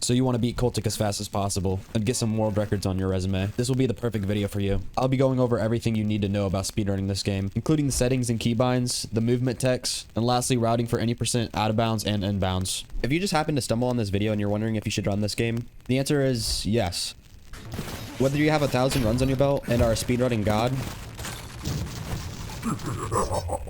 So you want to beat CULTIC as fast as possible and get some world records on your resume. This will be the perfect video for you. I'll be going over everything you need to know about speedrunning this game, including the settings and keybinds, the movement text, and lastly routing for any percent out of bounds and inbounds. If you just happen to stumble on this video and you're wondering if you should run this game, the answer is yes. Whether you have 1,000 runs on your belt and are a speedrunning god,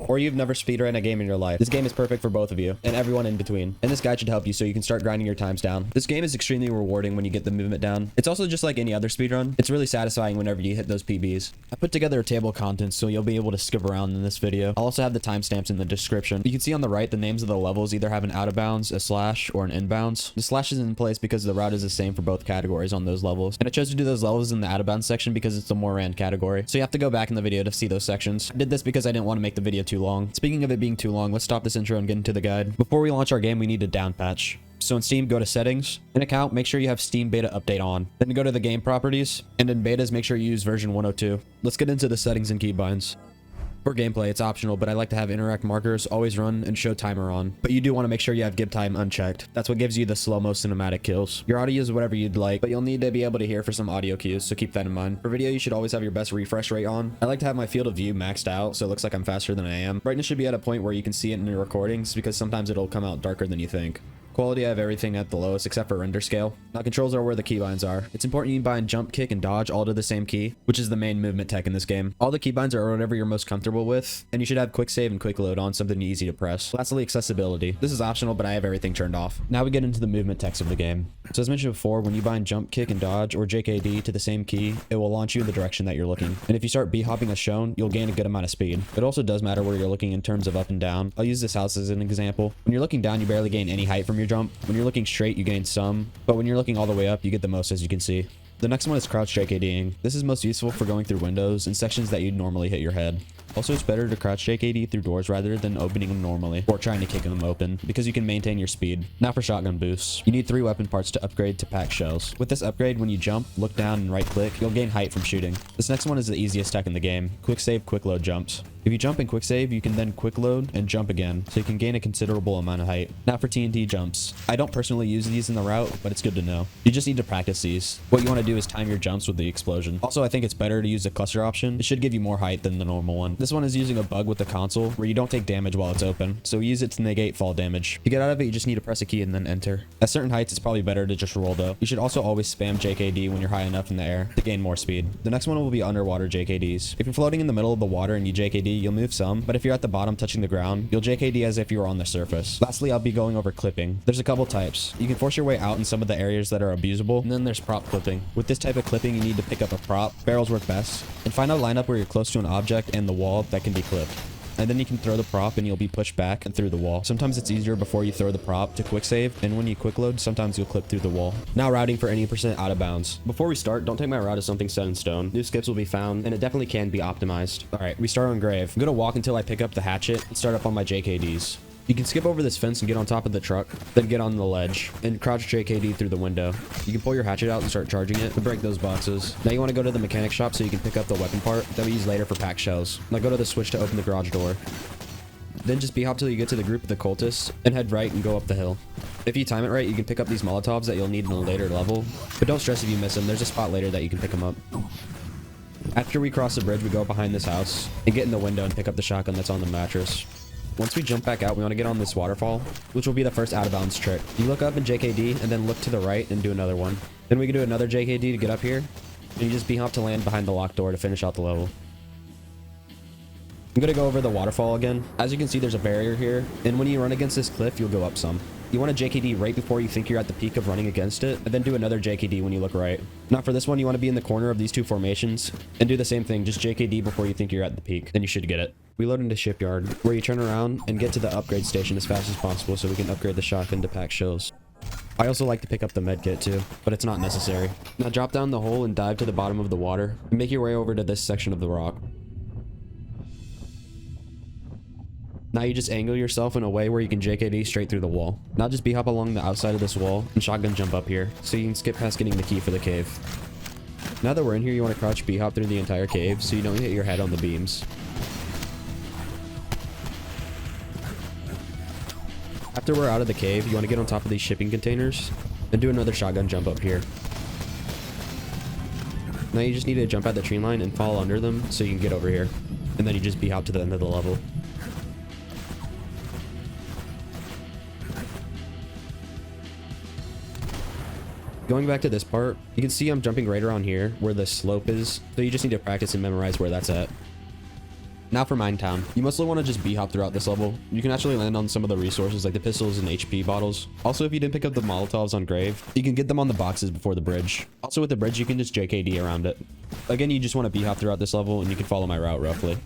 or you've never speedrun a game in your life, this game is perfect for both of you and everyone in between. And this guide should help you so you can start grinding your times down. This game is extremely rewarding when you get the movement down. It's also just like any other speedrun. It's really satisfying whenever you hit those PBs. I put together a table of contents so you'll be able to skip around in this video. I'll also have the timestamps in the description. You can see on the right the names of the levels either have an out of bounds, a slash, or an inbounds. The slash is in place because the route is the same for both categories on those levels. And I chose to do those levels in the out of bounds section because it's the more ran category. So you have to go back in the video to see those sections. I did this because I didn't want to make the video too long. Speaking of it being too long, let's stop this intro and get into the guide. Before we launch our game, we need a down patch. So in Steam, go to settings. In account, make sure you have Steam beta update on. Then go to the game properties, and in betas, make sure you use version 102. Let's get into the settings and keybinds. For gameplay, it's optional, but I like to have interact markers always run and show timer on. But you do want to make sure you have give time unchecked. That's what gives you the slow-mo cinematic kills. Your audio is whatever you'd like, but you'll need to be able to hear for some audio cues, so keep that in mind. For video, you should always have your best refresh rate on. I like to have my field of view maxed out, so it looks like I'm faster than I am. Brightness should be at a point where you can see it in your recordings, because sometimes it'll come out darker than you think. Quality, I have everything at the lowest except for render scale. Now controls are where the keybinds are. It's important you bind jump, kick, and dodge all to the same key, which is the main movement tech in this game. All the keybinds are whatever you're most comfortable with, and you should have quick save and quick load on, something easy to press. Lastly, accessibility. This is optional, but I have everything turned off. Now we get into the movement text of the game. So as mentioned before, when you bind jump, kick, and dodge, or JKD to the same key, it will launch you in the direction that you're looking. And if you start B-hopping as shown, you'll gain a good amount of speed. It also does matter where you're looking in terms of up and down. I'll use this house as an example. When you're looking down, you barely gain any height from your jump. When you're looking straight, you gain some, but when you're looking all the way up, you get the most, as you can see. The next one is crouch JKDing. This is most useful for going through windows and sections that you'd normally hit your head. Also, it's better to crouch JKD through doors rather than opening them normally or trying to kick them open because you can maintain your speed. Now for shotgun boosts. You need 3 weapon parts to upgrade to pack shells. With this upgrade, when you jump, look down, and right click, you'll gain height from shooting. This next one is the easiest tech in the game. Quick save, quick load jumps. If you jump and quick save, you can then quick load and jump again, so you can gain a considerable amount of height. Now for TNT jumps. I don't personally use these in the route, but it's good to know. You just need to practice these. What you want to do is time your jumps with the explosion. Also, I think it's better to use the cluster option. It should give you more height than the normal one. This one is using a bug with the console where you don't take damage while it's open, so use it to negate fall damage. To get out of it, you just need to press a key and then enter. At certain heights, it's probably better to just roll though. You should also always spam JKD when you're high enough in the air to gain more speed. The next one will be underwater JKDs. If you're floating in the middle of the water and you JKD, you'll move some, but if you're at the bottom touching the ground, you'll JKD as if you were on the surface. Lastly, I'll be going over clipping. There's a couple types. You can force your way out in some of the areas that are abusable, and then there's prop clipping. With this type of clipping, you need to pick up a prop. Barrels work best. And find a lineup where you're close to an object and the wall that can be clipped. And then you can throw the prop and you'll be pushed back and through the wall. Sometimes it's easier before you throw the prop to quick save, and when you quick load, sometimes you'll clip through the wall. Now routing for any percent out of bounds. Before we start, don't take my route as something set in stone. New skips will be found, and it definitely can be optimized. Alright, we start on grave. I'm gonna walk until I pick up the hatchet and start up on my JKDs. You can skip over this fence and get on top of the truck, then get on the ledge, and crouch JKD through the window. You can pull your hatchet out and start charging it to break those boxes. Now you want to go to the mechanic shop so you can pick up the weapon part that we use later for pack shells. Now go to the switch to open the garage door. Then just B-hop till you get to the group of the cultists, and head right and go up the hill. If you time it right, you can pick up these Molotovs that you'll need in a later level, but don't stress if you miss them. There's a spot later that you can pick them up. After we cross the bridge, we go behind this house and get in the window and pick up the shotgun that's on the mattress. Once we jump back out, we want to get on this waterfall, which will be the first out of bounds trick. You look up in JKD and then look to the right and do another one. Then we can do another JKD to get up here, and you just B-hop to land behind the locked door to finish out the level. I'm going to go over the waterfall again. As you can see, there's a barrier here, and when you run against this cliff, you'll go up some. You want to JKD right before you think you're at the peak of running against it, and then do another JKD when you look right. Now for this one, you want to be in the corner of these two formations, and do the same thing, just JKD before you think you're at the peak. Then you should get it. We load into Shipyard, where you turn around and get to the upgrade station as fast as possible so we can upgrade the shotgun to pack shells. I also like to pick up the med kit too, but it's not necessary. Now drop down the hole and dive to the bottom of the water, and make your way over to this section of the rock. Now you just angle yourself in a way where you can JKD straight through the wall. Now just B-hop along the outside of this wall and shotgun jump up here, so you can skip past getting the key for the cave. Now that we're in here, you want to crouch B-hop through the entire cave so you don't hit your head on the beams. After we're out of the cave, you want to get on top of these shipping containers and do another shotgun jump up here. Now you just need to jump at the tree line and fall under them so you can get over here. And then you just b-hop to the end of the level. Going back to this part, you can see I'm jumping right around here where the slope is. So you just need to practice and memorize where that's at. Now for MINETOWN. You mostly want to just b-hop throughout this level. You can actually land on some of the resources like the pistols and HP bottles. Also, if you didn't pick up the Molotovs on Grave, you can get them on the boxes before the bridge. Also with the bridge, you can just JKD around it. Again, you just want to b-hop throughout this level and you can follow my route roughly.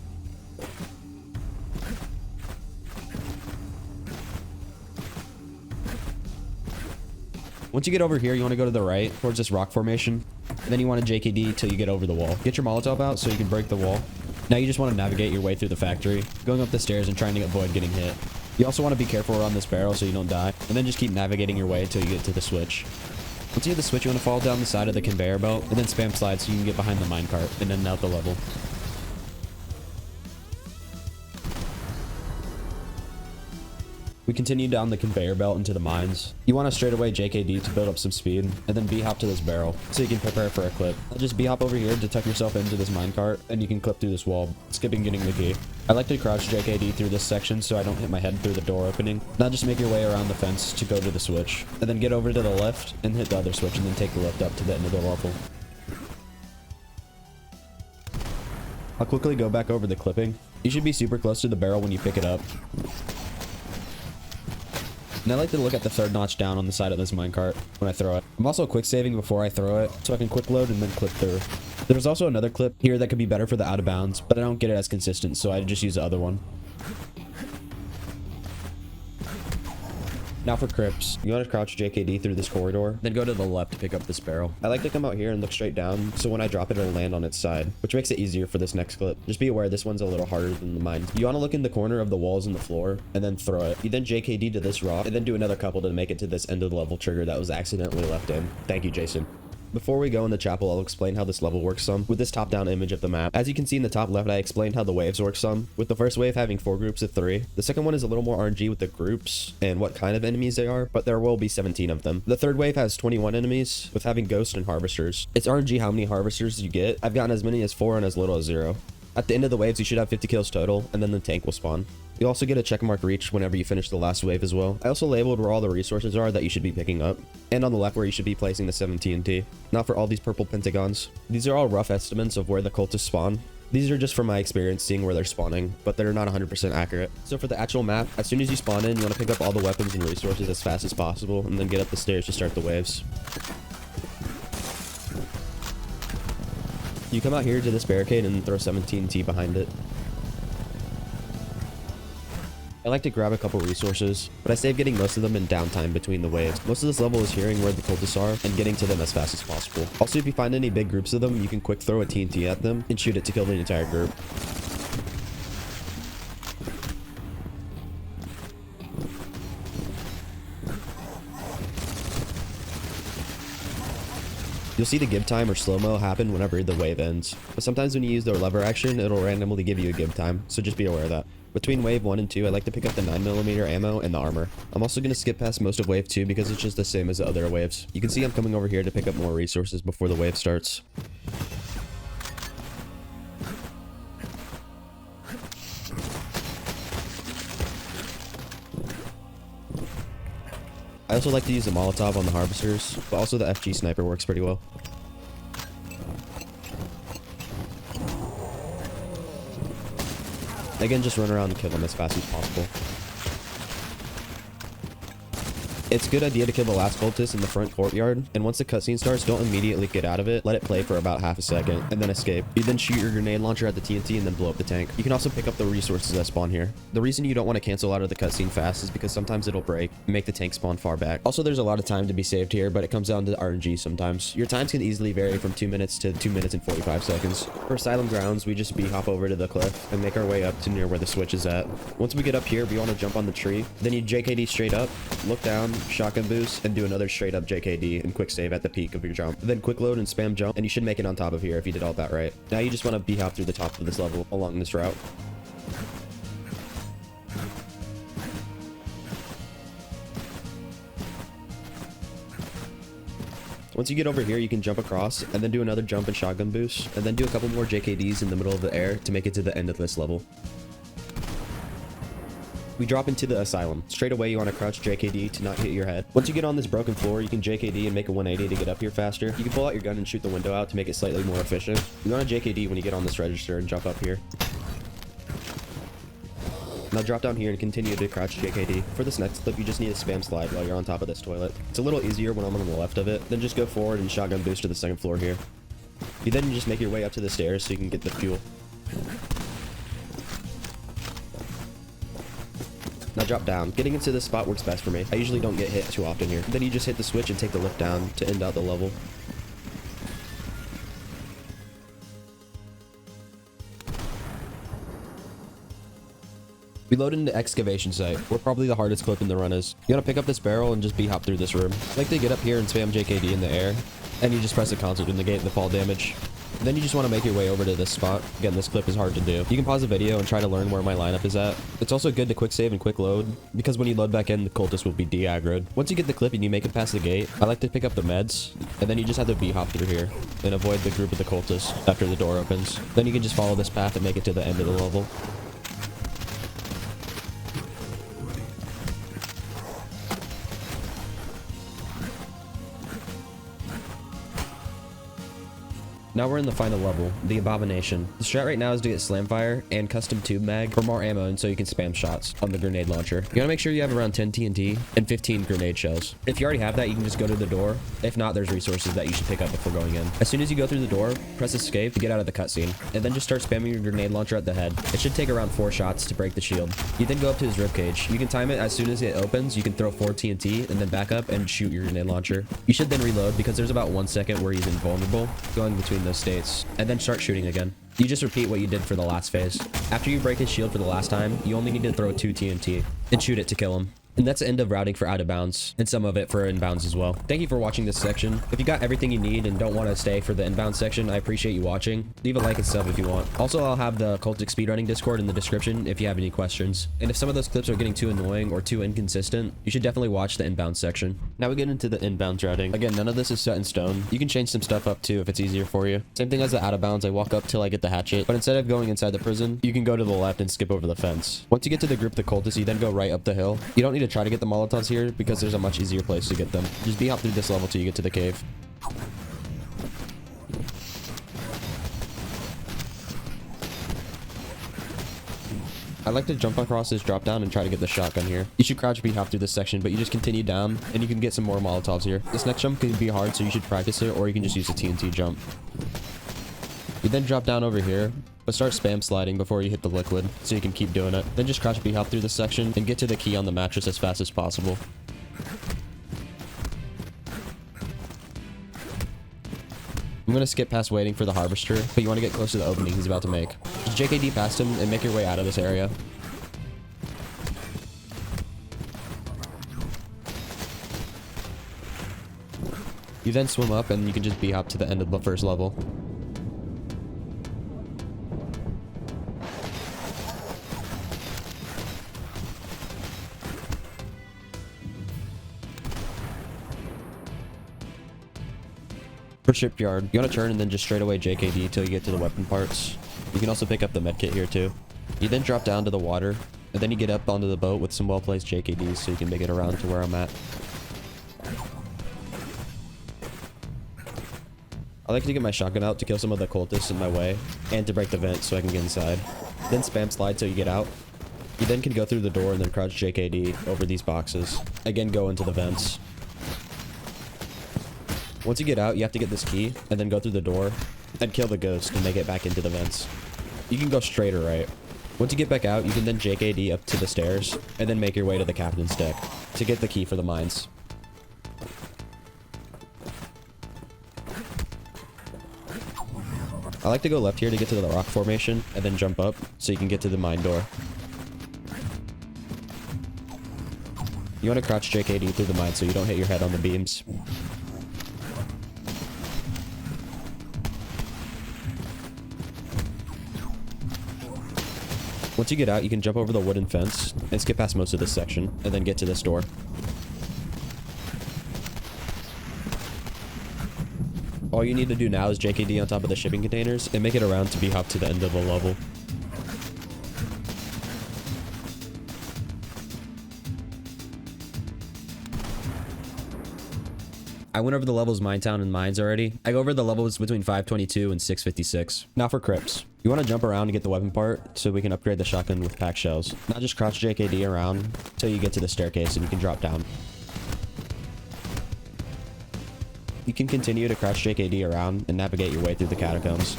Once you get over here, you want to go to the right towards this rock formation. And then you want to JKD till you get over the wall. Get your Molotov out so you can break the wall. Now you just want to navigate your way through the factory, going up the stairs and trying to avoid getting hit. You also want to be careful around this barrel so you don't die. And then just keep navigating your way until you get to the switch. Once you hit the switch, you want to fall down the side of the conveyor belt and then spam slide so you can get behind the minecart and then out the level. We continue down the conveyor belt into the mines. You want to straight away JKD to build up some speed, and then B-hop to this barrel, so you can prepare for a clip. Just B-hop over here to tuck yourself into this minecart, and you can clip through this wall, skipping getting the key. I like to crouch JKD through this section so I don't hit my head through the door opening. Now just make your way around the fence to go to the switch, and then get over to the left and hit the other switch, and then take the lift up to the end of the level. I'll quickly go back over the clipping. You should be super close to the barrel when you pick it up. And I like to look at the third notch down on the side of this minecart when I throw it. I'm also quick saving before I throw it, so I can quick load and then clip through. There's also another clip here that could be better for the out of bounds, but I don't get it as consistent, so I just use the other one. Now for crypts, you want to crouch JKD through this corridor, then go to the left to pick up this barrel. I like to come out here and look straight down, so when I drop it, it'll land on its side, which makes it easier for this next clip. Just be aware this one's a little harder than the mine. You want to look in the corner of the walls and the floor, and then throw it. You then JKD to this rock, and then do another couple to make it to this end of the level trigger that was accidentally left in. Thank you, Jason. Before we go in the chapel, I'll explain how this level works some with this top-down image of the map. As you can see in the top left, I explained how the waves work some, with the first wave having 4 groups of 3. The second one is a little more RNG with the groups and what kind of enemies they are, but there will be 17 of them. The third wave has 21 enemies, with having ghosts and harvesters. It's RNG how many harvesters you get. I've gotten as many as 4 and as little as 0. At the end of the waves, you should have 50 kills total, and then the tank will spawn. You also get a checkmark reach whenever you finish the last wave as well. I also labeled where all the resources are that you should be picking up, and on the left where you should be placing the 7 TNT. Now for all these purple pentagons. These are all rough estimates of where the cultists spawn. These are just from my experience seeing where they're spawning, but they're not 100% accurate. So for the actual map, as soon as you spawn in, you want to pick up all the weapons and resources as fast as possible, and then get up the stairs to start the waves. You come out here to this barricade and throw 7 TNT behind it. I like to grab a couple resources, but I save getting most of them in downtime between the waves. Most of this level is hearing where the cultists are and getting to them as fast as possible. Also, if you find any big groups of them, you can quick throw a TNT at them and shoot it to kill the entire group. You'll see the give time or slow-mo happen whenever the wave ends, but sometimes when you use the lever action, it'll randomly give you a give time, so just be aware of that. Between wave 1 and 2, I like to pick up the 9mm ammo and the armor. I'm also going to skip past most of wave 2 because it's just the same as the other waves. You can see I'm coming over here to pick up more resources before the wave starts. I also like to use the Molotov on the harvesters, but also the FG sniper works pretty well. Again, just run around and kill them as fast as possible. It's a good idea to kill the last cultist in the front courtyard, and once the cutscene starts, don't immediately get out of it. Let it play for about half a second, and then escape. You then shoot your grenade launcher at the TNT and then blow up the tank. You can also pick up the resources that spawn here. The reason you don't want to cancel out of the cutscene fast is because sometimes it'll break and make the tank spawn far back. Also, there's a lot of time to be saved here, but it comes down to RNG sometimes. Your times can easily vary from 2 minutes to 2 minutes and 45 seconds. For Asylum grounds, we just hop over to the cliff and make our way up to near where the switch is at. Once we get up here, we want to jump on the tree. Then you JKD straight up, look down, shotgun boost, and do another straight up JKD and quick save at the peak of your jump. Then quick load and spam jump, and you should make it on top of here if you did all that right. Now you just want to b-hop through the top of this level along this route. Once you get over here, you can jump across and then do another jump and shotgun boost, and then do a couple more JKDs in the middle of the air to make it to the end of this level. We drop into the Asylum. Straight away, you want to crouch JKD to not hit your head. Once you get on this broken floor, you can JKD and make a 180 to get up here faster. You can pull out your gun and shoot the window out to make it slightly more efficient. You want to JKD when you get on this register and jump up here. Now drop down here and continue to crouch JKD. For this next clip, you just need to spam slide while you're on top of this toilet. It's a little easier when I'm on the left of it. Then just go forward and shotgun boost to the second floor here. You then just make your way up to the stairs so you can get the fuel. Now drop down. Getting into this spot works best for me. I usually don't get hit too often here. Then you just hit the switch and take the lift down to end out the level. We load into excavation site. We're probably the hardest clip in the run is. You want to pick up this barrel and just hop through this room. I like to get up here and spam JKD in the air, and you just press the console to negate the fall damage. Then you just want to make your way over to this spot. Again, this clip is hard to do. You can pause the video and try to learn where my lineup is at. It's also good to quick save and quick load, because when you load back in, the cultist will be de-aggroed. Once you get the clip and you make it past the gate, I like to pick up the meds, and then you just have to hop through here and avoid the group of the cultists after the door opens. Then you can just follow this path and make it to the end of the level. Now we're in the final level, the Abomination. The strat right now is to get Slamfire and Custom Tube Mag for more ammo and so you can spam shots on the grenade launcher. You want to make sure you have around 10 TNT and 15 grenade shells. If you already have that, you can just go to the door. If not, there's resources that you should pick up before going in. As soon as you go through the door, press escape to get out of the cutscene, and then just start spamming your grenade launcher at the head. It should take around 4 shots to break the shield. You then go up to his ribcage. You can time it as soon as it opens. You can throw 4 TNT and then back up and shoot your grenade launcher. You should then reload because there's about 1 second where he's invulnerable going between those states, and then start shooting again. You just repeat what you did for the last phase. After you break his shield for the last time, you only need to throw 2 TNT and shoot it to kill him. And that's the end of routing for out of bounds, and some of it for inbounds as well. Thank you for watching this section. If you got everything you need and don't want to stay for the inbound section, I appreciate you watching. Leave a like and sub if you want. Also, I'll have the Cultic Speedrunning Discord in the description if you have any questions. And if some of those clips are getting too annoying or too inconsistent, you should definitely watch the inbound section. Now we get into the inbounds routing. Again, none of this is set in stone. You can change some stuff up too if it's easier for you. Same thing as the out of bounds, I walk up till I get the hatchet, but instead of going inside the prison, you can go to the left and skip over the fence. Once you get to the group of the cultists, you then go right up the hill. You don't need to try to get the Molotovs here because there's a much easier place to get them. Just hop through this level till you get to the cave. I like to jump across this drop down and try to get the shotgun here. You should crouch hop through this section, but you just continue down and you can get some more Molotovs here. This next jump can be hard, so you should practice it, or you can just use a TNT jump. You then drop down over here, but start spam sliding before you hit the liquid, so you can keep doing it. Then just crouch hop through this section and get to the key on the mattress as fast as possible. I'm going to skip past waiting for the harvester, but you want to get close to the opening he's about to make. Just JKD past him and make your way out of this area. You then swim up and you can just hop to the end of the first level. For Shipyard, you want to turn and then just straight away JKD till you get to the weapon parts. You can also pick up the medkit here too. You then drop down to the water, and then you get up onto the boat with some well-placed JKDs so you can make it around to where I'm at. I like to get my shotgun out to kill some of the cultists in my way, and to break the vent so I can get inside. Then spam slide till you get out. You then can go through the door and then crouch JKD over these boxes. Again, go into the vents. Once you get out, you have to get this key, and then go through the door, and kill the ghost and make it back into the vents. You can go straight or right. Once you get back out, you can then JKD up to the stairs, and then make your way to the captain's deck to get the key for the mines. I like to go left here to get to the rock formation, and then jump up, so you can get to the mine door. You want to crouch JKD through the mine so you don't hit your head on the beams. Once you get out, you can jump over the wooden fence and skip past most of this section, and then get to this door. All you need to do now is JKD on top of the shipping containers and make it around to B-hop to the end of the level. I went over the levels MINETOWN and Mines already. I go over the levels between 522 and 656. Now for CRYPTS. You want to jump around to get the weapon part so we can upgrade the shotgun with packed shells. Now just crouch JKD around until you get to the staircase and you can drop down. You can continue to crouch JKD around and navigate your way through the catacombs.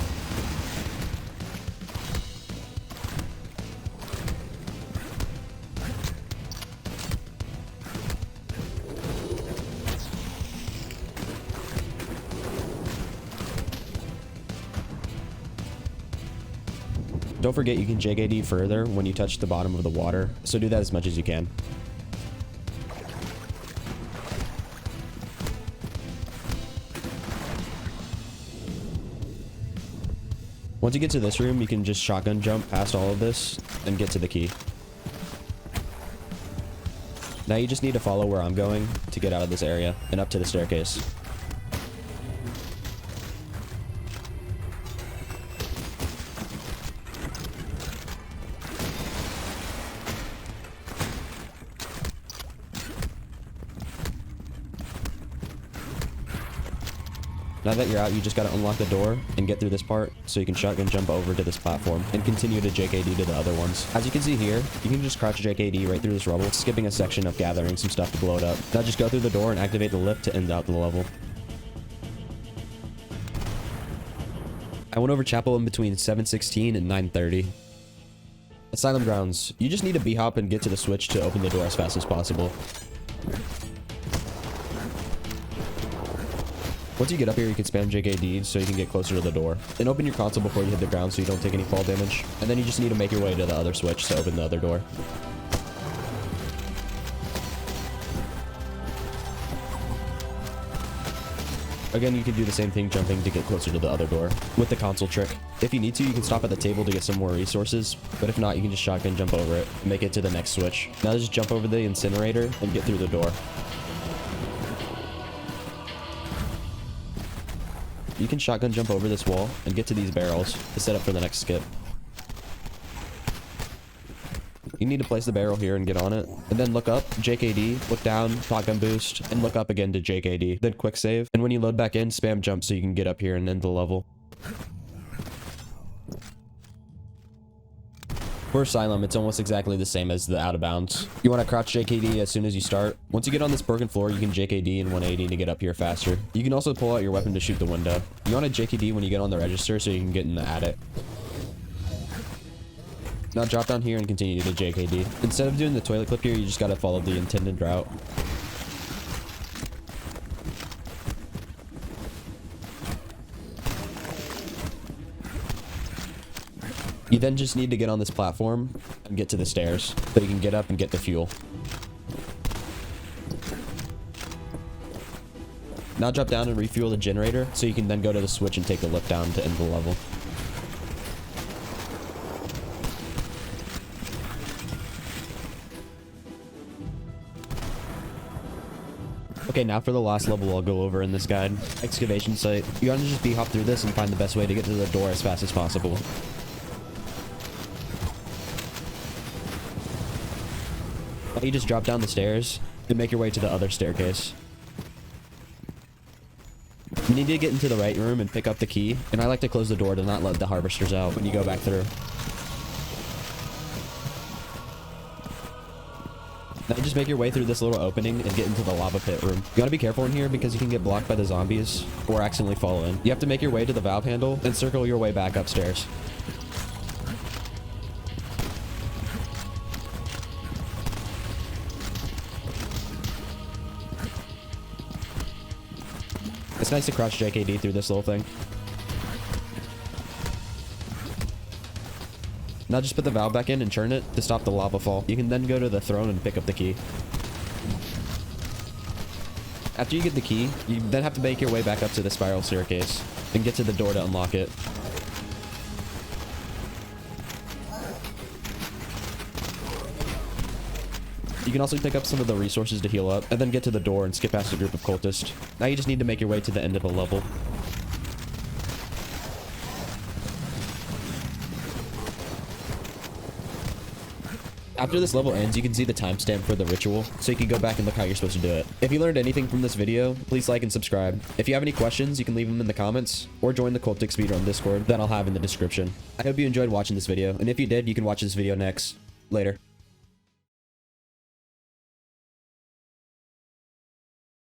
Don't forget you can JKD further when you touch the bottom of the water, so do that as much as you can. Once you get to this room, you can just shotgun jump past all of this and get to the key. Now you just need to follow where I'm going to get out of this area and up to the staircase. Now that you're out, you just gotta unlock the door and get through this part so you can shotgun jump over to this platform and continue to JKD to the other ones. As you can see here, you can just crouch JKD right through this rubble, skipping a section of gathering some stuff to blow it up. Now just go through the door and activate the lift to end out the level. I went over chapel in between 7:16 and 9:30. Asylum grounds. You just need to B-hop and get to the switch to open the door as fast as possible. Once you get up here, you can spam JKD so you can get closer to the door. And open your console before you hit the ground so you don't take any fall damage. And then you just need to make your way to the other switch to open the other door. Again, you can do the same thing jumping to get closer to the other door with the console trick. If you need to, you can stop at the table to get some more resources, but if not, you can just shotgun jump over it and make it to the next switch. Now just jump over the incinerator and get through the door. You can shotgun jump over this wall and get to these barrels to set up for the next skip. You need to place the barrel here and get on it, and then look up, JKD, look down, shotgun boost, and look up again to JKD. Then quick save, and when you load back in, spam jump so you can get up here and end the level. For Asylum, it's almost exactly the same as the out of bounds. You want to crouch JKD as soon as you start. Once you get on this broken floor, you can JKD in 180 to get up here faster. You can also pull out your weapon to shoot the window. You want to JKD when you get on the register so you can get in the attic. Now drop down here and continue to JKD. Instead of doing the toilet clip here, you just gotta follow the intended route. You then just need to get on this platform and get to the stairs so you can get up and get the fuel. Now drop down and refuel the generator so you can then go to the switch and take the lift down to end the level. Okay, now for the last level I'll go over in this guide. Excavation site. You want to just B-hop through this and find the best way to get to the door as fast as possible. Now you just drop down the stairs and make your way to the other staircase. You need to get into the right room and pick up the key, and I like to close the door to not let the harvesters out when you go back through. Now just make your way through this little opening and get into the lava pit room. You gotta be careful in here because you can get blocked by the zombies or accidentally fall in. You have to make your way to the valve handle and circle your way back upstairs. It's nice to crouch JKD through this little thing. Now just put the valve back in and turn it to stop the lava fall. You can then go to the throne and pick up the key. After you get the key, you then have to make your way back up to the spiral staircase and get to the door to unlock it. You can also pick up some of the resources to heal up and then get to the door and skip past a group of cultists. Now you just need to make your way to the end of the level. After this level ends, you can see the timestamp for the ritual, so you can go back and look how you're supposed to do it. If you learned anything from this video, please like and subscribe. If you have any questions, you can leave them in the comments, or join the CULTIC Speedrun Discord that I'll have in the description. I hope you enjoyed watching this video, and if you did, you can watch this video next. Later.